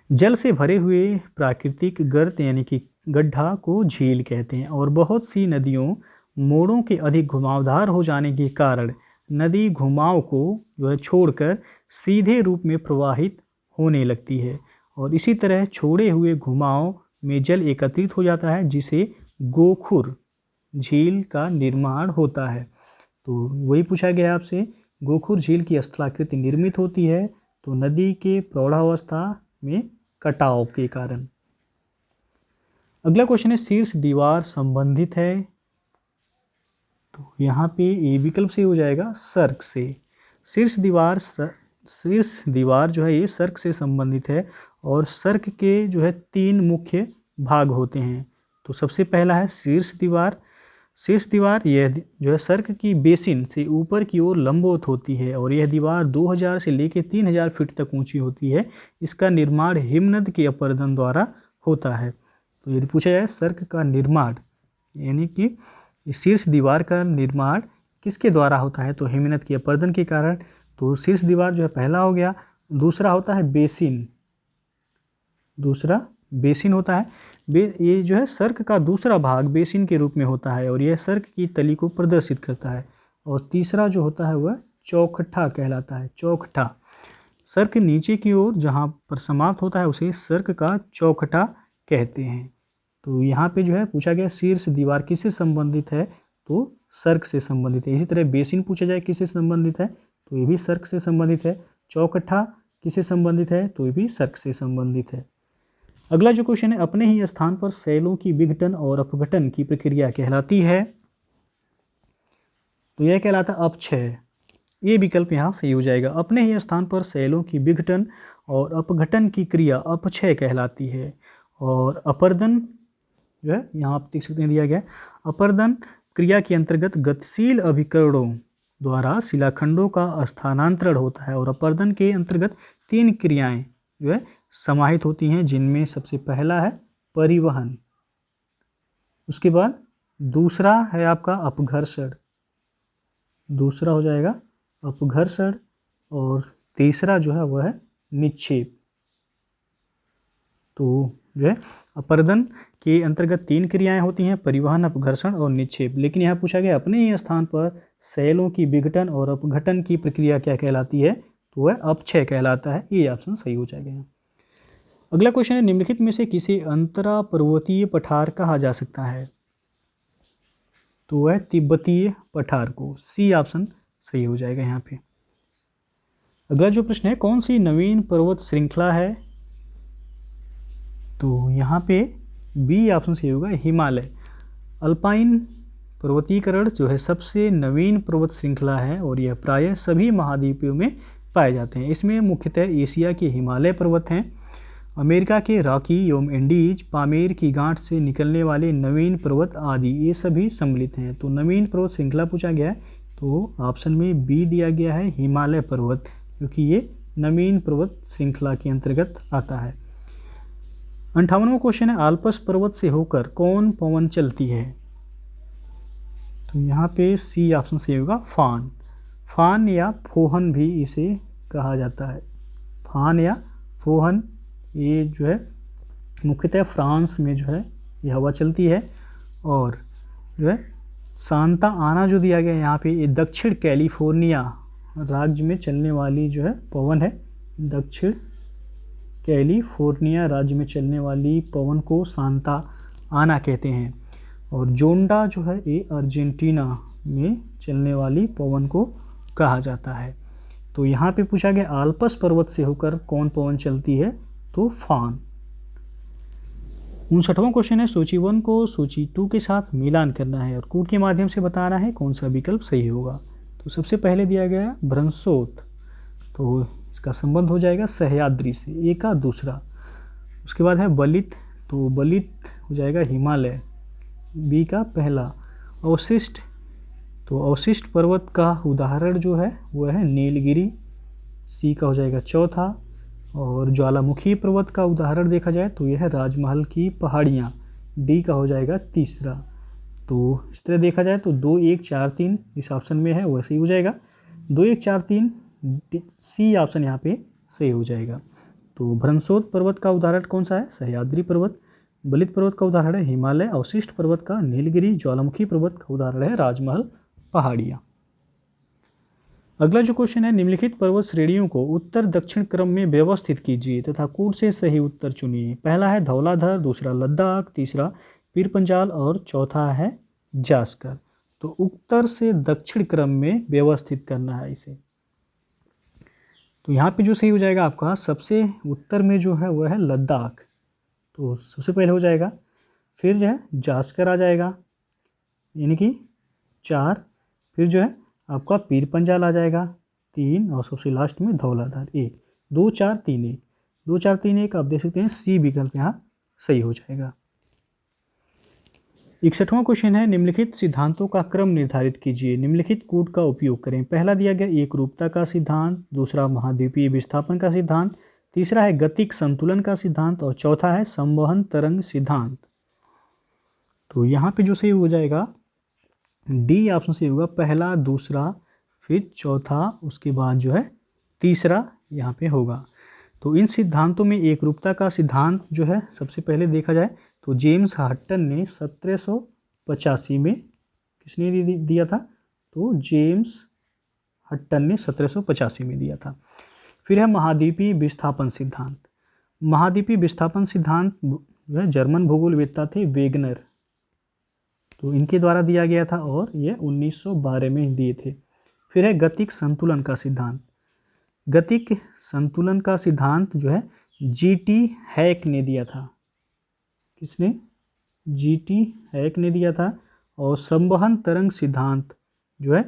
जल से भरे हुए प्राकृतिक गर्त यानी कि गड्ढा को झील कहते हैं और बहुत सी नदियों मोड़ों के अधिक घुमावदार हो जाने के कारण नदी घुमाव को जो है छोड़कर सीधे रूप में प्रवाहित होने लगती है और इसी तरह छोड़े हुए घुमाव में जल एकत्रित हो जाता है जिसे गोखुर झील का निर्माण होता है। तो वही पूछा गया आपसे, गोखुर झील की स्थलाकृति निर्मित होती है तो नदी के प्रौढ़ावस्था में कटाव के कारण। अगला क्वेश्चन है, शीर्ष दीवार संबंधित है? तो यहाँ पे ए विकल्प से हो जाएगा सर्क से। शीर्ष दीवार जो है ये सर्क से संबंधित है और सर्क के जो है 3 मुख्य भाग होते हैं। तो सबसे पहला है शीर्ष दीवार। शीर्ष दीवार यह जो है सर्क की बेसिन से ऊपर की ओर लंबवत होती है और यह दीवार 2000 से लेकर 3000 फीट तक ऊंची होती है। इसका निर्माण हिमनद के अपरदन द्वारा होता है। तो यदि पूछा जाए सर्क का निर्माण यानी कि शीर्ष दीवार का निर्माण किसके द्वारा होता है, तो हिमनद के अपरदन के कारण। तो शीर्ष दीवार जो है पहला हो गया। दूसरा होता है बेसिन, दूसरा बेसिन होता है। ये जो है सर्क का दूसरा भाग बेसिन के रूप में होता है और यह सर्क की तली को प्रदर्शित करता है। और तीसरा जो होता है वह चौखटा कहलाता है। चौखटा सर्क नीचे की ओर जहाँ पर समाप्त होता है उसे सर्क का चौखटा कहते हैं। तो यहाँ पे जो है पूछा गया शीर्ष दीवार किससे संबंधित है, तो सर्क से संबंधित है। इसी तरह बेसिन पूछा जाए किससे संबंधित है, तो ये भी सर्क से संबंधित है। चौखटा किससे संबंधित है, तो ये भी सर्क से संबंधित है। अगला जो क्वेश्चन है, अपने ही स्थान पर शैलों की विघटन और अपघटन की प्रक्रिया कहलाती है? तो यह कहलाता है अपक्षय। ये विकल्प यहाँ सही हो जाएगा। अपने ही स्थान पर शैलों की विघटन और अपघटन की क्रिया अपक्षय कहलाती है। और अपरदन जो है यहाँ आप देख सकते हैं दिया गया, अपरदन क्रिया के अंतर्गत गतिशील अभिकरणों द्वारा शिलाखंडों का स्थानांतरण होता है और अपरदन के अंतर्गत 3 क्रियाएं जो है समाहित होती हैं, जिनमें सबसे पहला है परिवहन, उसके बाद दूसरा है आपका अपघर्षण, दूसरा हो जाएगा अपघर्षण और तीसरा जो है वह है निक्षेप। तो जो है अपरदन के अंतर्गत 3 क्रियाएं होती हैं, परिवहन, अपघर्षण और निक्षेप। लेकिन यहाँ पूछा गया अपने ही स्थान पर शैलों की विघटन और अपघटन की प्रक्रिया क्या कहलाती है, तो वह अपक्षय कहलाता है। ये ऑप्शन सही हो जाएगा। अगला क्वेश्चन है, निम्नलिखित में से किसे अंतरा पर्वतीय पठार कहा जा सकता है, तो वह तिब्बतीय पठार को। सी ऑप्शन सही हो जाएगा यहाँ पे। अगला जो प्रश्न है, कौन सी नवीन पर्वत श्रृंखला है, तो यहाँ पे बी ऑप्शन सही होगा हिमालय। अल्पाइन पर्वतीकरण जो है सबसे नवीन पर्वत श्रृंखला है और यह प्रायः सभी महाद्वीपों में पाए जाते हैं। इसमें मुख्यतः एशिया के हिमालय पर्वत हैं, अमेरिका के रॉकी एवं एंडीज, पामेर की गांठ से निकलने वाले नवीन पर्वत आदि ये सभी सम्मिलित हैं। तो नवीन पर्वत श्रृंखला पूछा गया है तो ऑप्शन में बी दिया गया है हिमालय पर्वत, क्योंकि ये नवीन पर्वत श्रृंखला के अंतर्गत आता है। 58वां क्वेश्चन है, आल्प्स पर्वत से होकर कौन पवन चलती है, तो यहाँ पे सी ऑप्शन सही होगा फान। फान या फोहन भी इसे कहा जाता है। फान या फोहन ये जो है मुख्यतः फ्रांस में जो है ये हवा चलती है और जो है सांता आना जो दिया गया है यहाँ पे ये दक्षिण कैलिफोर्निया राज्य में चलने वाली जो है पवन है। दक्षिण कैलिफोर्निया राज्य में चलने वाली पवन को सांता आना कहते हैं और जोंडा जो है ये अर्जेंटीना में चलने वाली पवन को कहा जाता है। तो यहाँ पे पूछा गया आल्प्स पर्वत से होकर कौन पवन चलती है, तो फान। 59वां क्वेश्चन है, सूची 1 को सूची 2 के साथ मिलान करना है और कूट के माध्यम से बताना है कौन सा विकल्प सही होगा। तो सबसे पहले दिया गया ब्रंसोत, तो इसका संबंध हो जाएगा सह्याद्री से, ए का दूसरा। उसके बाद है बलित, तो बलित हो जाएगा हिमालय, बी का पहला। अवशिष्ट, तो अवशिष्ट पर्वत का उदाहरण जो है वह है नीलगिरी, सी का हो जाएगा चौथा। और ज्वालामुखी पर्वत का उदाहरण देखा जाए तो यह है राजमहल की पहाड़ियाँ, डी का हो जाएगा तीसरा। तो इस तरह देखा जाए तो 2 1 4 3 इस ऑप्शन में है वह सही हो जाएगा। 2 1 4 3 सी ऑप्शन यहाँ पे सही हो जाएगा। तो भ्रमशोद पर्वत का उदाहरण कौन सा है? सह्याद्री पर्वत। बलित पर्वत का उदाहरण है हिमालय। अवशिष्ट पर्वत का नीलगिरी। ज्वालामुखी पर्वत का उदाहरण है राजमहल पहाड़ियाँ। अगला जो क्वेश्चन है, निम्नलिखित पर्वत श्रेणियों को उत्तर दक्षिण क्रम में व्यवस्थित कीजिए तथा कूट से सही उत्तर चुनिए। पहला है धौलाधर, दूसरा लद्दाख, तीसरा पीर पंजाल और चौथा है जास्कर। तो उत्तर से दक्षिण क्रम में व्यवस्थित करना है इसे। तो यहाँ पे जो सही हो जाएगा आपका सबसे उत्तर में जो है वह है लद्दाख, तो सबसे पहले हो जाएगा। फिर जो है जास्कर आ जाएगा यानी कि 4। फिर जो है आपका पीर पंजाल आ जाएगा 3 और सबसे लास्ट में धौलाधार 1। 2 4 3 1, 2 4 3 1 आप देख सकते हैं सी विकल्प यहाँ सही हो जाएगा। 61वां क्वेश्चन है, निम्नलिखित सिद्धांतों का क्रम निर्धारित कीजिए। निम्नलिखित कूट का उपयोग करें। पहला दिया गया एक रूपता का सिद्धांत, दूसरा महाद्वीपीय विस्थापन का सिद्धांत, तीसरा है गतिक संतुलन का सिद्धांत और चौथा है संवहन तरंग सिद्धांत। तो यहाँ पे जो सही हो जाएगा डी ऑप्शन सही होगा, पहला, दूसरा, फिर चौथा, उसके बाद जो है तीसरा यहाँ पे होगा। तो इन सिद्धांतों में एक रूपता का सिद्धांत जो है सबसे पहले देखा जाए तो जेम्स हटन ने 1785 में, किसने दिया था? तो जेम्स हटन ने 1785 में दिया था। फिर है महाद्वीपीय विस्थापन सिद्धांत। महाद्वीपीय विस्थापन सिद्धांत जो है जर्मन भूगोलवेत्ता थे वेगनर, तो इनके द्वारा दिया गया था और ये 1912 में दिए थे। फिर है गतिक संतुलन का सिद्धांत। गतिक संतुलन का सिद्धांत जो है जीटी हैक ने दिया था। किसने? जीटी हैक ने दिया था। और संवहन तरंग सिद्धांत जो है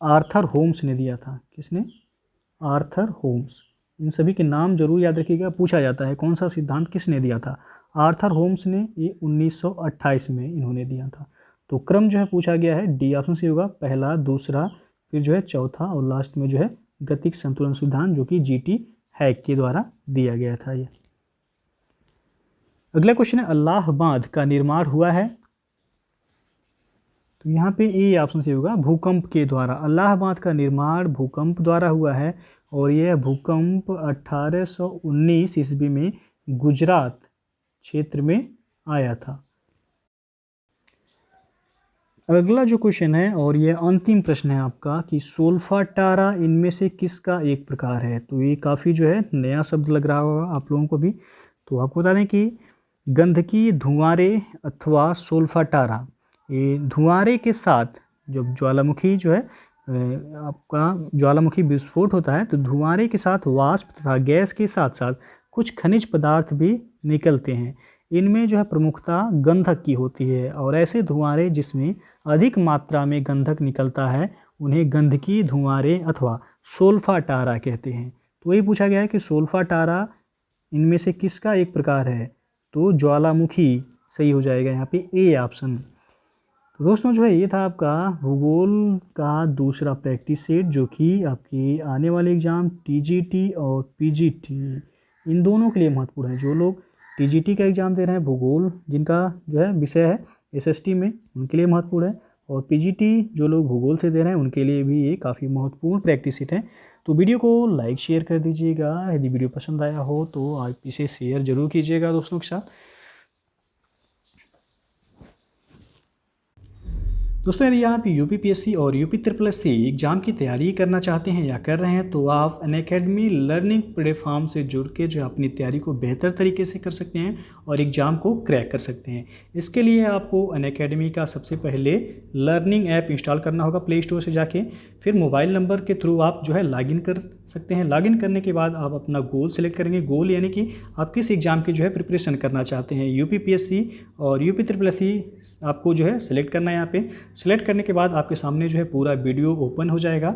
आर्थर होम्स ने दिया था। किसने? Arthur Holmes. इन सभी के नाम जरूर याद रखिएगा, पूछा जाता है कौन सा सिद्धांत किसने दिया था। आर्थर होम्स ने ये 1928 में इन्होंने दिया था। तो क्रम जो है पूछा गया है डी ऑप्शन से होगा, पहला, दूसरा, फिर जो है चौथा और लास्ट में जो है गतिक संतुलन सिद्धांत जो कि जीटी हैक के द्वारा दिया गया था ये। अगला क्वेश्चन है, अल्लाह बांध का निर्माण हुआ है। तो यहाँ पे ए ऑप्शन से होगा, भूकंप के द्वारा। अल्लाह बांध का निर्माण भूकंप द्वारा हुआ है और यह भूकंप 1819 ईस्वी में गुजरात क्षेत्र में आया था। अगला जो क्वेश्चन है और ये अंतिम प्रश्न है आपका कि सोल्फाटारा इनमें से किसका एक प्रकार है। तो ये काफ़ी जो है नया शब्द लग रहा होगा आप लोगों को भी। तो आपको बता दें कि गंधकी धुआंरे अथवा सोल्फाटारा, ये धुआंरे के साथ जब ज्वालामुखी जो है आपका ज्वालामुखी विस्फोट होता है तो धुआंरे के साथ वाष्प तथा गैस के साथ साथ कुछ खनिज पदार्थ भी निकलते हैं। इनमें जो है प्रमुखता गंधक की होती है और ऐसे धुआंरे जिसमें अधिक मात्रा में गंधक निकलता है उन्हें गंधकी धुआंरे अथवा सोल्फाटारा कहते हैं। तो वही पूछा गया है कि सोल्फाटारा इनमें से किसका एक प्रकार है। तो ज्वालामुखी सही हो जाएगा यहाँ पे ए ऑप्शन। तो दोस्तों जो है ये था आपका भूगोल का दूसरा प्रैक्टिस सेट जो कि आपकी आने वाले एग्ज़ाम टीजीटी और पीजीटी इन दोनों के लिए महत्वपूर्ण है। जो लोग टीजीटी का एग्ज़ाम दे रहे हैं भूगोल जिनका जो है विषय है एसएसटी में, उनके लिए महत्वपूर्ण है। और पीजीटी जो लोग भूगोल से दे रहे हैं उनके लिए भी ये काफ़ी महत्वपूर्ण प्रैक्टिस सेट है। तो वीडियो को लाइक शेयर कर दीजिएगा। यदि वीडियो पसंद आया हो तो आप इसे शेयर जरूर कीजिएगा दोस्तों के साथ। दोस्तों यदि आप यूपीपीएससी और यूपी SSC एग्ज़ाम की तैयारी करना चाहते हैं या कर रहे हैं तो आप अनअकैडमी लर्निंग प्लेटफॉर्म से जुड़ के जो अपनी तैयारी को बेहतर तरीके से कर सकते हैं और एग्ज़ाम को क्रैक कर सकते हैं। इसके लिए आपको अनअकैडमी का सबसे पहले लर्निंग ऐप इंस्टॉल करना होगा प्ले स्टोर से जाके। फिर मोबाइल नंबर के थ्रू आप जो है लॉगिन कर सकते हैं। लॉगिन करने के बाद आप अपना गोल सेलेक्ट करेंगे। गोल यानी कि आप किस एग्ज़ाम की जो है प्रिपरेशन करना चाहते हैं। यूपीपीएससी और यूपीएससी आपको जो है सेलेक्ट करना है। यहाँ पे सेलेक्ट करने के बाद आपके सामने जो है पूरा वीडियो ओपन हो जाएगा।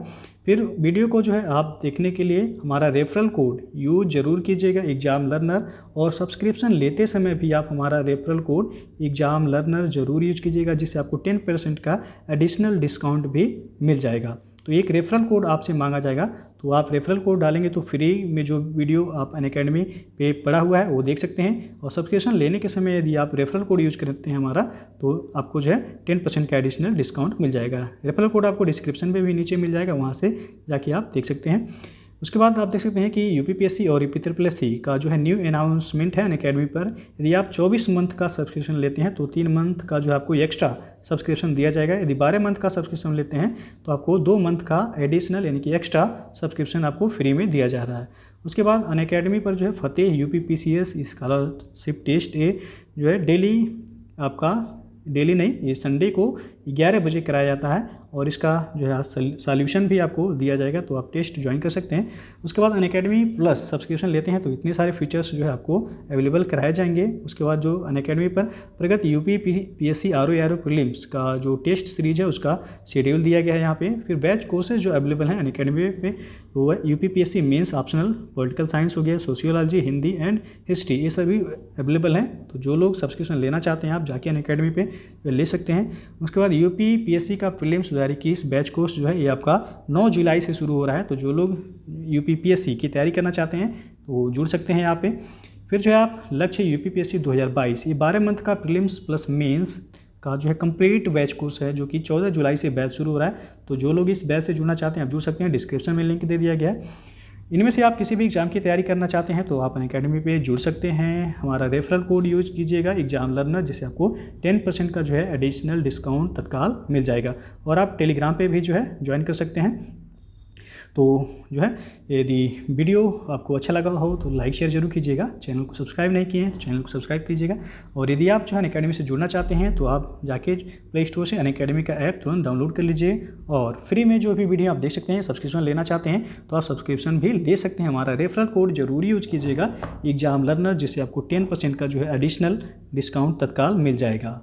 फिर वीडियो को जो है आप देखने के लिए हमारा रेफरल कोड यूज ज़रूर कीजिएगा एग्ज़ाम लर्नर, और सब्सक्रिप्शन लेते समय भी आप हमारा रेफरल कोड एग्ज़ाम लर्नर ज़रूर यूज कीजिएगा, जिससे आपको 10% का एडिशनल डिस्काउंट भी मिल जाएगा। तो एक रेफरल कोड आपसे मांगा जाएगा, तो आप रेफरल कोड डालेंगे तो फ्री में जो वीडियो आप अनअकैडमी पे पड़ा हुआ है वो देख सकते हैं। और सब्सक्रिप्शन लेने के समय यदि आप रेफरल कोड यूज करते हैं हमारा, तो आपको जो है 10% का एडिशनल डिस्काउंट मिल जाएगा। रेफरल कोड आपको डिस्क्रिप्शन में भी नीचे मिल जाएगा, वहाँ से जाके आप देख सकते हैं। उसके बाद आप देख सकते हैं कि यूपीपीएससी और यूपीएससी का जो है न्यू अनाउंसमेंट है अनअकैडमी पर। यदि आप 24 मंथ का सब्सक्रिप्शन लेते हैं तो 3 मंथ का जो है आपको एक्स्ट्रा सब्सक्रिप्शन दिया जाएगा। यदि 12 मंथ का सब्सक्रिप्शन लेते हैं तो आपको 2 मंथ का एडिशनल यानी कि एक्स्ट्रा सब्सक्रिप्शन आपको फ्री में दिया जा रहा है। उसके बाद अनअकैडमी पर जो है फतेह यूपीपीसीएस स्कॉलरशिप टेस्ट ये जो है डेली आपका डेली नहीं, ये संडे को 11 बजे कराया जाता है, और इसका जो है सॉल्यूशन भी आपको दिया जाएगा, तो आप टेस्ट ज्वाइन कर सकते हैं। उसके बाद अनअकैडमी प्लस सब्सक्रिप्शन लेते हैं तो इतने सारे फीचर्स जो है आपको अवेलेबल कराए जाएंगे। उसके बाद जो अनअकैडमी पर प्रगत यूपीपीएससी आरओ प्रीलिम्स का जो टेस्ट सीरीज है उसका शेड्यूल दिया गया है यहाँ पे। फिर बैच कोर्सेज जो अवेलेबल हैं अनअकैडमी पे वो है UPPSC mains optional political science हो गया, सोशियोलॉजी, हिंदी एंड हिस्ट्री, ये सभी अवेलेबल हैं। तो जो लोग सब्सक्रिप्शन लेना चाहते हैं आप जाके अनअकैडमी पे ले सकते हैं। उसके बाद यूपीपीएससी का प्रीलिम्स 2021 बैच कोर्स जो है ये आपका 9 जुलाई से शुरू हो रहा है। तो जो लोग यूपीपीएससी की तैयारी करना चाहते हैं तो जुड़ सकते हैं यहाँ पे। फिर जो है आप लक्ष्य यूपीपीएससी 2022, ये 12 मंथ का प्रीलिम्स प्लस मेंस का जो है कंप्लीट बैच कोर्स है, जो कि 14 जुलाई से बैच शुरू हो रहा है। तो जो लोग इस बैच से जुड़ना चाहते हैं आप जुड़ सकते हैं, डिस्क्रिप्शन में लिंक दे दिया गया है। इनमें से आप किसी भी एग्ज़ाम की तैयारी करना चाहते हैं तो आप अनअकैडमी पे जुड़ सकते हैं। हमारा रेफरल कोड यूज कीजिएगा एग्ज़ाम लर्नर, जिससे आपको 10% का जो है एडिशनल डिस्काउंट तत्काल मिल जाएगा। और आप टेलीग्राम पे भी जो है ज्वाइन कर सकते हैं। तो जो है यदि वीडियो आपको अच्छा लगा हो तो लाइक शेयर जरूर कीजिएगा। चैनल को सब्सक्राइब नहीं किए हैं तो चैनल को सब्सक्राइब कीजिएगा। और यदि आप जो है अनअकैडमी से जुड़ना चाहते हैं तो आप जाके प्ले स्टोर से अनअकैडमी का ऐप तुरंत डाउनलोड कर लीजिए, और फ्री में जो भी वीडियो आप देख सकते हैं। सब्सक्रिप्शन लेना चाहते हैं तो आप सब्सक्रिप्शन भी ले सकते हैं। हमारा रेफरल कोड जरूर यूज कीजिएगा एग्ज़ाम लर्नर, जिससे आपको 10% का जो है एडिशनल डिस्काउंट तत्काल मिल जाएगा।